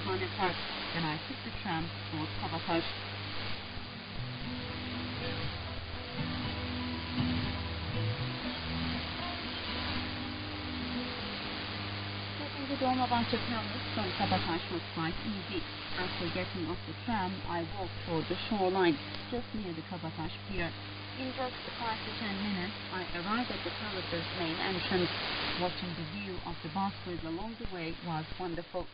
Sultan Park. Then I took the tram towards kHz. Getting to Dolmabahce Palace from kHz was quite easy. After getting off the tram, I walked toward the shoreline, just near the kHz pier. In just 5 to 10 minutes, I arrived at the palace's main entrance. Watching the view of the Bosphorus along the way was wonderful.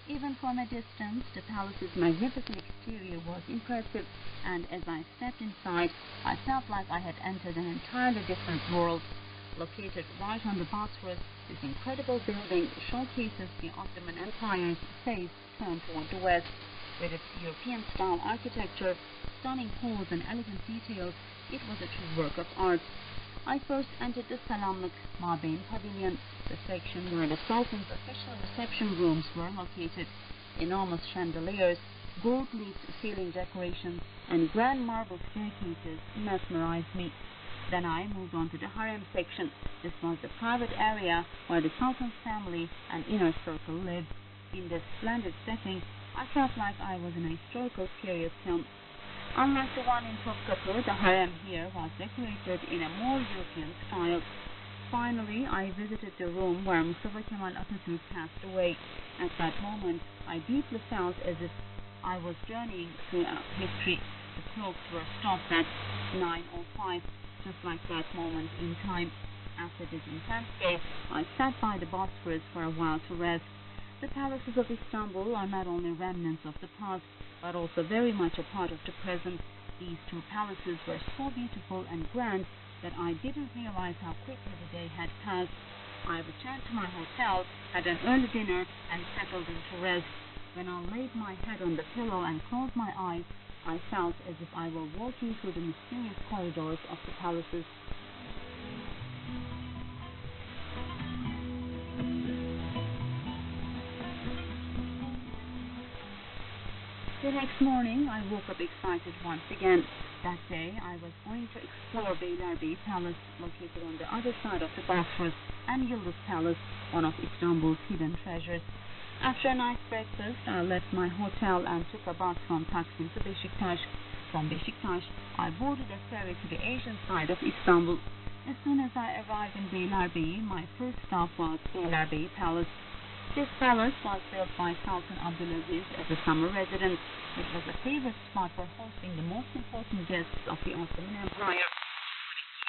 Even from a distance, the palace's magnificent exterior was impressive, and as I stepped inside, I felt like I had entered an entirely different world. Located right on the Bosphorus, this incredible building showcases the Ottoman Empire's face turned toward the west. With its European-style architecture, stunning halls and elegant details, it was a true work of art. I first entered the Selamlik Mabeyne Pavilion, the section where the Sultan's official reception rooms were located. Enormous chandeliers, gold-leafed ceiling decorations, and grand marble staircases mesmerized me. Then I moved on to the harem section. This was the private area where the Sultan's family and inner circle lived. In this splendid setting, I felt like I was in a historical period film. Unlike the one in Topkapı, the harem here was decorated in a more European style. Finally, I visited the room where Mustafa Kemal Atatürk passed away. At that moment, I deeply felt as if I was journeying through history. The clocks were stopped at 9:05, just like that moment in time. After this intense gaze, I sat by the Bosphorus for a while to rest. The palaces of Istanbul are not only remnants of the past, but also very much a part of the present. These two palaces were so beautiful and grand that I didn't realize how quickly the day had passed. I returned to my hotel, had an early dinner, and settled into rest. When I laid my head on the pillow and closed my eyes, I felt as if I were walking through the mysterious corridors of the palaces. The next morning, I woke up excited once again. That day, I was going to explore Beylerbeyi Palace, located on the other side of the Bosphorus, and Yıldız Palace, one of Istanbul's hidden treasures. After a nice breakfast, I left my hotel and took a bus from Taksim to Beşiktaş. From Beşiktaş, I boarded a ferry to the Asian side of Istanbul. As soon as I arrived in Beylerbeyi, my first stop was Beylerbeyi Palace. This palace was built by Sultan Abdulaziz as a summer residence. It was a favorite spot for hosting the most important guests of the Ottoman Empire,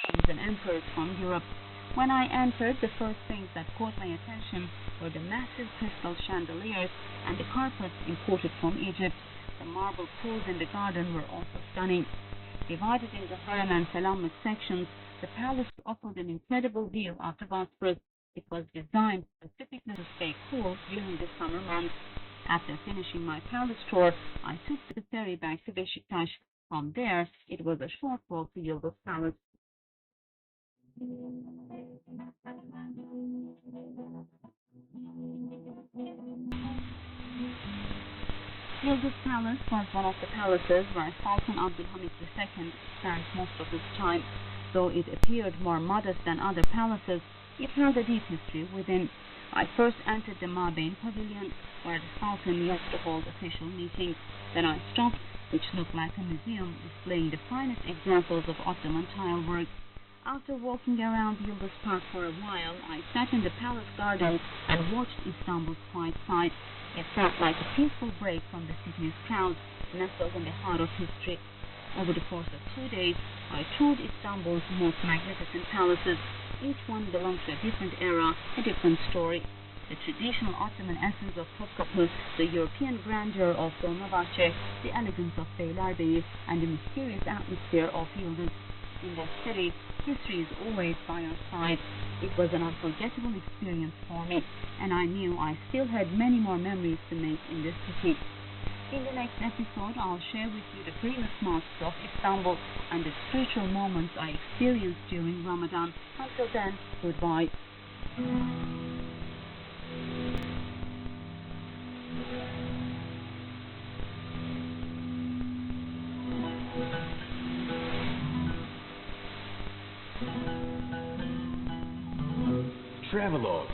kings and emperors from Europe. When I entered, the first things that caught my attention were the massive crystal chandeliers and the carpets imported from Egypt. The marble pools in the garden were also stunning. Divided into harem and selamlik sections, the palace offered an incredible view of the Bosphorus. It was designed specifically to stay cool during the summer months. After finishing my palace tour, I took the ferry back to Beşiktaş. From there, it was a short walk to Yıldız Palace. Yıldız Palace was one of the palaces where Sultan Abdülhamit II spent most of his time. Though it appeared more modest than other palaces, it held a deep history within. I first entered the Mabeyne Pavilion, where the Sultan used to hold official meetings. Then I stopped, which looked like a museum displaying the finest examples of Ottoman tile work. After walking around Yıldız Park for a while, I sat in the palace garden and watched Istanbul's quiet side. It felt like a peaceful break from the city's crowd, nestled in the heart of history. Over the course of 2 days, I toured Istanbul's most magnificent palaces. Each one belonged to a different era, a different story. The traditional Ottoman essence of Topkapı, the European grandeur of Dolmabahce, the elegance of Beylerbeyi, and the mysterious atmosphere of Yıldız. In that city, history is always by our side. It was an unforgettable experience for me, and I knew I still had many more memories to make in this city. In the next episode, I'll share with you the famous mosques of Istanbul and the spiritual moments I experienced during Ramadan. Until then, goodbye. Travelogue.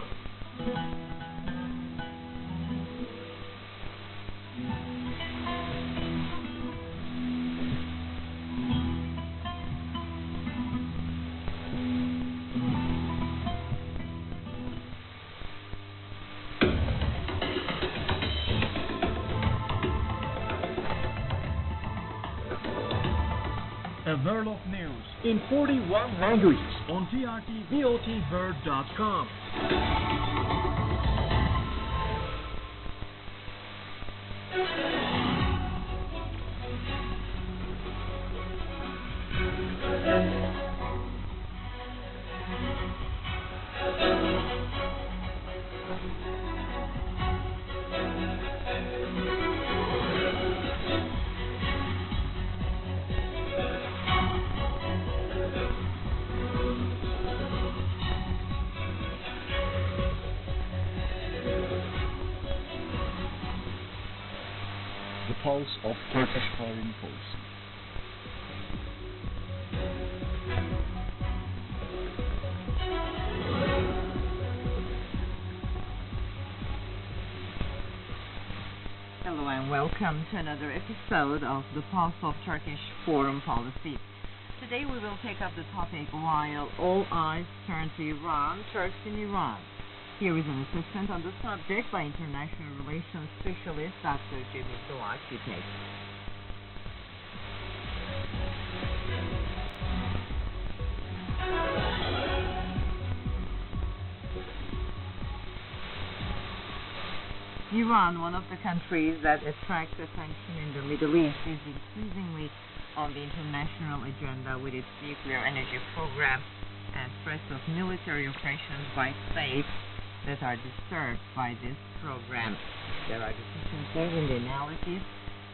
A world of news in 41 languages on trtvotbird.com. The pulse of Turkish foreign policy. Hello and welcome to another episode of the Pulse of Turkish Foreign Policy. Today we will take up the topic while all eyes turn to Iran, Turks in Iran. Here is an assessment on the subject by international relations specialist Dr. Cemil Doğaç. Iran, one of the countries that attracts attention in the Middle East, is increasingly on the international agenda with its nuclear energy program and threats of military operations by states that are disturbed by this program. There are deficiencies in the analysis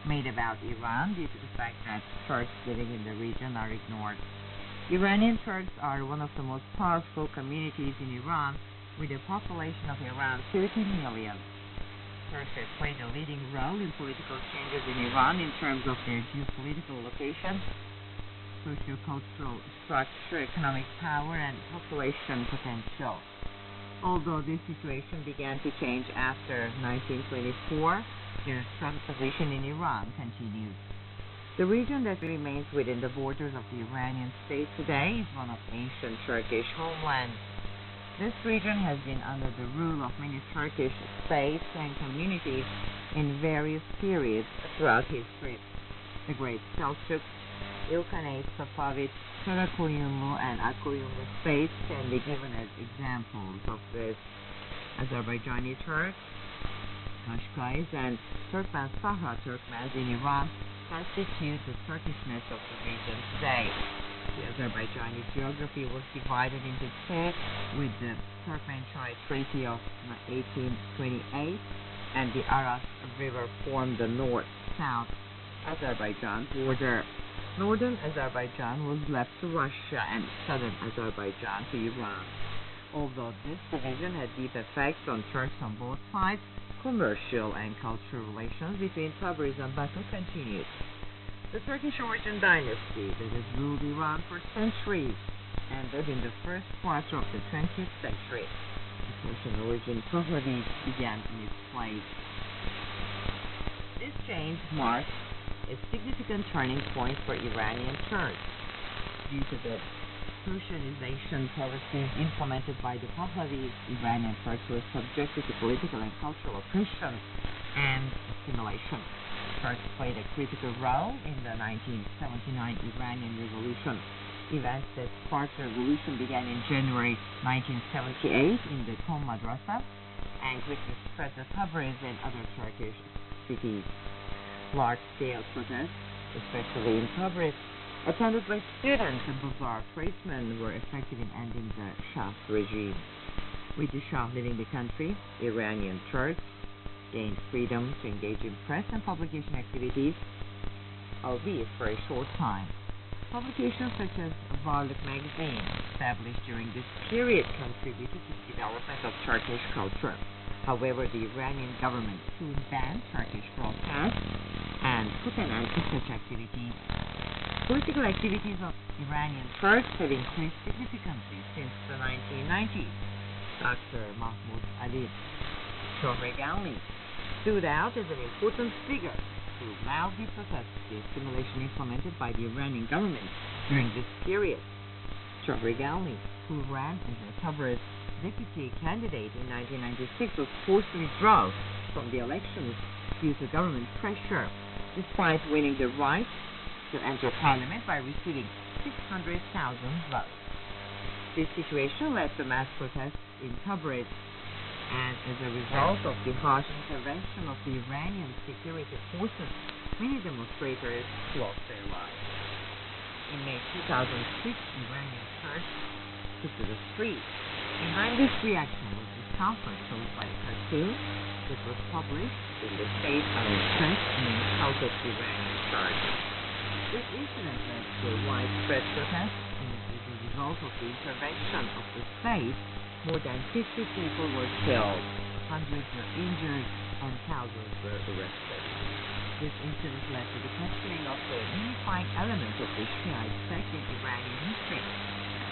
made about Iran due to the fact that Turks living in the region are ignored. Iranian Turks are one of the most powerful communities in Iran, with a population of around 30 million. Turks have played a leading role in political changes in Iran in terms of their geopolitical location, socio-cultural structure, economic power, and population potential. Although this situation began to change after 1924, their strong position in Iran continues. The region that remains within the borders of the Iranian state today is one of ancient Turkish homelands. This region has been under the rule of many Turkish states and communities in various periods throughout history. The Great Selçuk, Ilkhanate, Safavid, Karakoyunlu, and Akoyunlu states can be given as examples of this. Azerbaijani Turks, Kashkais, and Turkmen Sahra Turkmens in Iran constitute the Turkishness of the region today. The Azerbaijani geography was divided into two, with the Turkmenchay Treaty of 1828 and the Aras River formed the north-south Azerbaijan border. Northern Azerbaijan was left to Russia and southern Azerbaijan to Iran. Although this division had deep effects on Turks on both sides, commercial and cultural relations between Tabriz and Baku continued. The Turkish origin dynasty that has ruled Iran for centuries ended in the first quarter of the 20th century. The Persian origin Pahlavis began in its place. This change marked a significant turning point for Iranian Turks. Due to the Persianization policies implemented by the Pahlavis, Iranian Turks were subjected to political and cultural oppression and assimilation. Turks played a critical role in the 1979 Iranian Revolution. Events that sparked the revolution began in January 1978 in the Qom Madrasa and quickly spread to Tabriz and other Turkish cities. Large-scale protests, especially in Tabriz, attended by students and bazaar tradesmen, were effective in ending the Shah's regime. With the Shah leaving the country, Iranian Turks gained freedom to engage in press and publication activities, albeit for a short time. Publications such as Varlık magazine, established during this period, contributed to the development of Turkish culture. However, the Iranian government soon banned Turkish broadcasts and put an end to such activities. Political activities of Iranian Turks have increased significantly since the 1990s. Dr. Mahmoud Ali Shohreganli stood out as an important figure who loudly protested the assimilation implemented by the Iranian government during this period. Shohreganli, who ran as a Tabriz deputy candidate in 1996, was forced to withdraw from the elections due to government pressure. Despite winning the right to enter parliament by receiving 600,000 votes. This situation led to mass protests in Tabriz, and as a result of the harsh intervention of the Iranian security forces, many demonstrators lost their lives. In May 2006, Iranian Kurds took to the streets. Behind this reaction was discomfort caused by a cartoon that was published in the state of press in the south of Iranian Kurds. This incident led to widespread protests, and as a result of the intervention of the state, more than 50 people were killed, hundreds were injured, and thousands were arrested. This incident led to the questioning of the unifying element of the Shiite sect in Iranian history.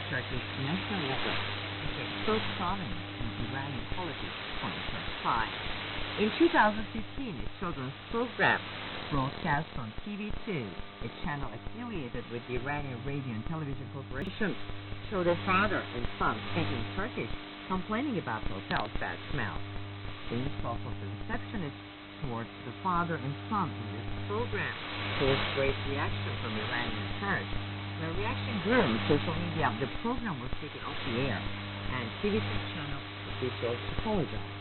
Turkish nationalism became so prominent in Iranian politics for the first time. In 2015, a children's program broadcast on TV2, a channel affiliated with the Iranian Radio and Television Corporation, showed a father and son speaking Turkish, complaining about the hotel's bad smell. The insult of the receptionist towards the father and son in this program caused great reaction from Iranian Kurds. The reaction grew on social media. The program was taken off the air, and TV2 channel officials apologized.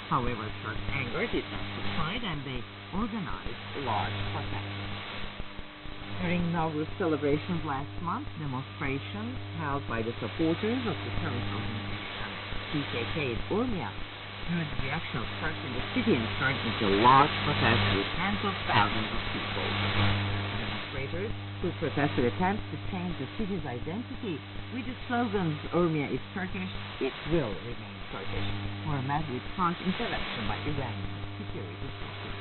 However, Turks' anger did not subside, and they organized a large protest. During Nowruz celebrations last month, demonstrations held by the supporters of the terrorist organization PKK in Urmia drew the reaction of Turks in the city and turned into large protests with tens of thousands of people. Demonstrators who protested attempts to change the city's identity with the slogans "Urmia is Turkish, it will remain Turkish," were met with prompt intervention by Iranian security forces.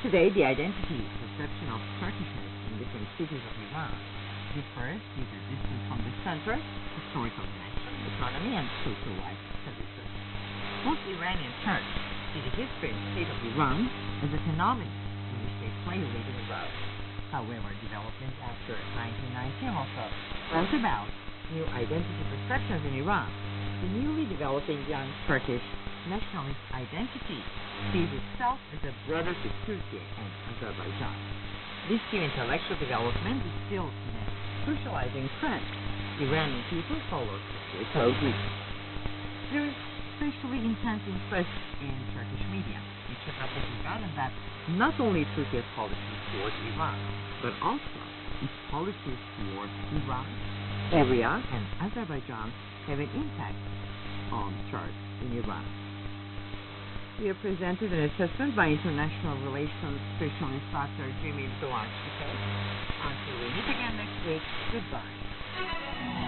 Today, the identity perception of Turkishness in different cities of Iran differs due to distance from the center, historical connection, economy, and social life services. Most Iranian Turks see the history and state of Iran as a phenomenon in which they play a leading role. However, development after 1990 also brought about new identity perceptions in Iran. The newly developing young Turkish nationalist identity sees itself as a brother to Turkey and Azerbaijan. This new intellectual development is still in a socializing trend. Iranian people follow Turkey closely. There is especially intense interest in Turkish media. It should not be forgotten that not only Turkey's policies towards Iran, but also its policies towards Iran, Syria, and Azerbaijan have an impact on Turks in Iran. We are presented an assessment by International Relations Specialist Dr. Jimmy Duanchike. Until we meet again next week, goodbye.